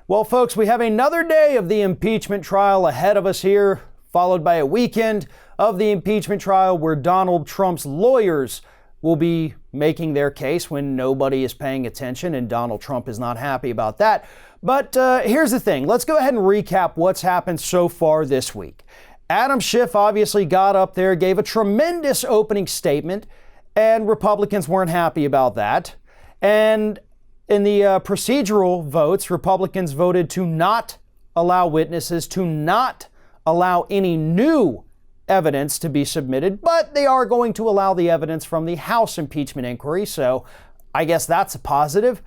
Well, folks, we have another day of the impeachment trial ahead of us here, followed by a weekend of the impeachment trial where Donald Trump's lawyers will be making their case when nobody is paying attention, and Donald Trump is not happy about that. But here's the thing. Let's go ahead and recap what's happened so far this week. Adam Schiff obviously got up there, gave a tremendous opening statement, and Republicans weren't happy about that. And in the procedural votes, Republicans voted to not allow witnesses, to not allow any new evidence to be submitted, but they are going to allow the evidence from the House impeachment inquiry, so I guess that's a positive.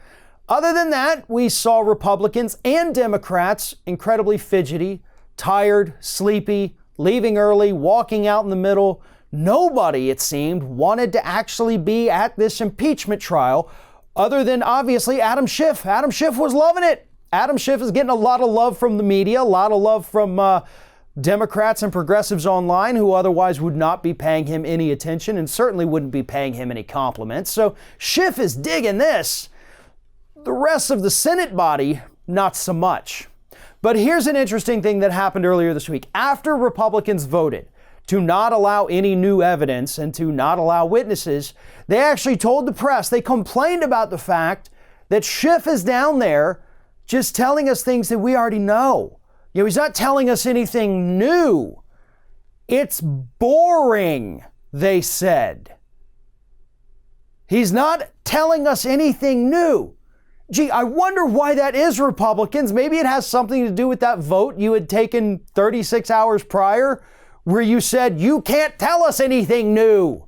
Other than that, we saw Republicans and Democrats incredibly fidgety, tired, sleepy, leaving early, walking out in the middle. Nobody, it seemed, wanted to actually be at this impeachment trial, other than obviously Adam Schiff. Adam Schiff was loving it. Adam Schiff is getting a lot of love from the media, a lot of love from Democrats and progressives online who otherwise would not be paying him any attention and certainly wouldn't be paying him any compliments. So Schiff is digging this. The rest of the Senate body, not so much. But here's an interesting thing that happened earlier this week. After Republicans voted to not allow any new evidence and to not allow witnesses, they actually told the press, they complained about the fact that Schiff is down there just telling us things that we already know. You know, he's not telling us anything new. It's boring, they said. He's not telling us anything new. Gee, I wonder why that is, Republicans. Maybe it has something to do with that vote you had taken 36 hours prior, where you said, you can't tell us anything new.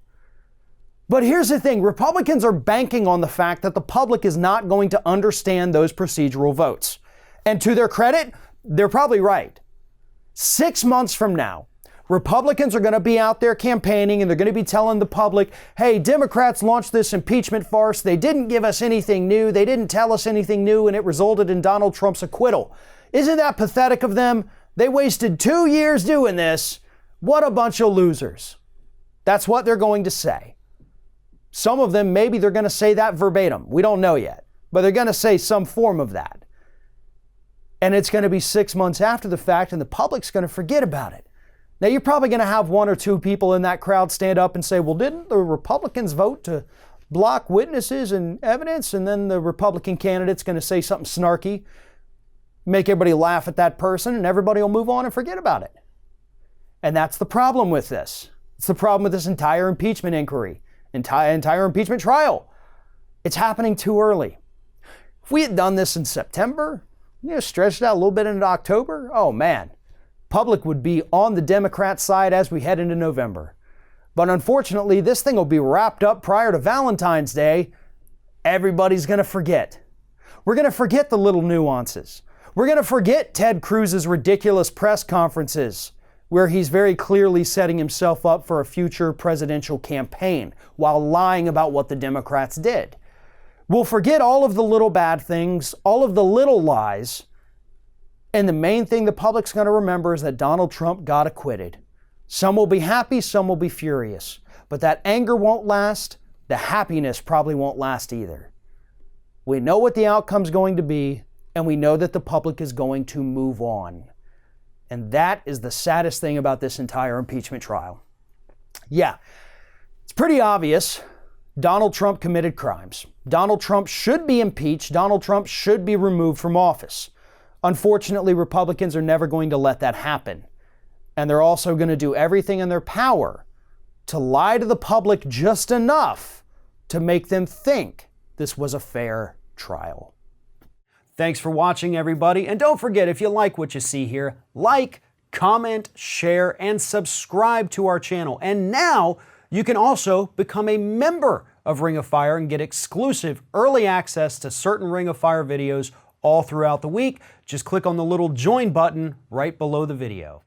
But here's the thing. Republicans are banking on the fact that the public is not going to understand those procedural votes. And to their credit, they're probably right. 6 months from now, Republicans are going to be out there campaigning and they're going to be telling the public, hey, Democrats launched this impeachment farce. They didn't give us anything new. They didn't tell us anything new, and it resulted in Donald Trump's acquittal. Isn't that pathetic of them? They wasted 2 years doing this. What a bunch of losers. That's what they're going to say. Some of them, maybe they're going to say that verbatim. We don't know yet, but they're going to say some form of that. And it's going to be 6 months after the fact, and the public's going to forget about it. Now, you're probably going to have one or two people in that crowd stand up and say, well, didn't the Republicans vote to block witnesses and evidence? And then the Republican candidate's going to say something snarky, make everybody laugh at that person, and everybody will move on and forget about it. And that's the problem with this. It's the problem with this entire impeachment inquiry, entire impeachment trial. It's happening too early. If we had done this in September, stretched it out a little bit into October, oh man, public would be on the Democrat side as we head into November. But unfortunately, this thing will be wrapped up prior to Valentine's Day. Everybody's going to forget. We're going to forget the little nuances. We're going to forget Ted Cruz's ridiculous press conferences, where he's very clearly setting himself up for a future presidential campaign while lying about what the Democrats did. We'll forget all of the little bad things, all of the little lies, and the main thing the public's going to remember is that Donald Trump got acquitted. Some will be happy, some will be furious, but that anger won't last. The happiness probably won't last either. We know what the outcome's going to be, and we know that the public is going to move on. And that is the saddest thing about this entire impeachment trial. Yeah, it's pretty obvious. Donald Trump committed crimes. Donald Trump should be impeached. Donald Trump should be removed from office. Unfortunately, Republicans are never going to let that happen. And they're also going to do everything in their power to lie to the public just enough to make them think this was a fair trial. Thanks for watching, everybody. And don't forget, if you like what you see here, like, comment, share, and subscribe to our channel. And now you can also become a member of Ring of Fire and get exclusive early access to certain Ring of Fire videos all throughout the week. Just click on the little join button right below the video.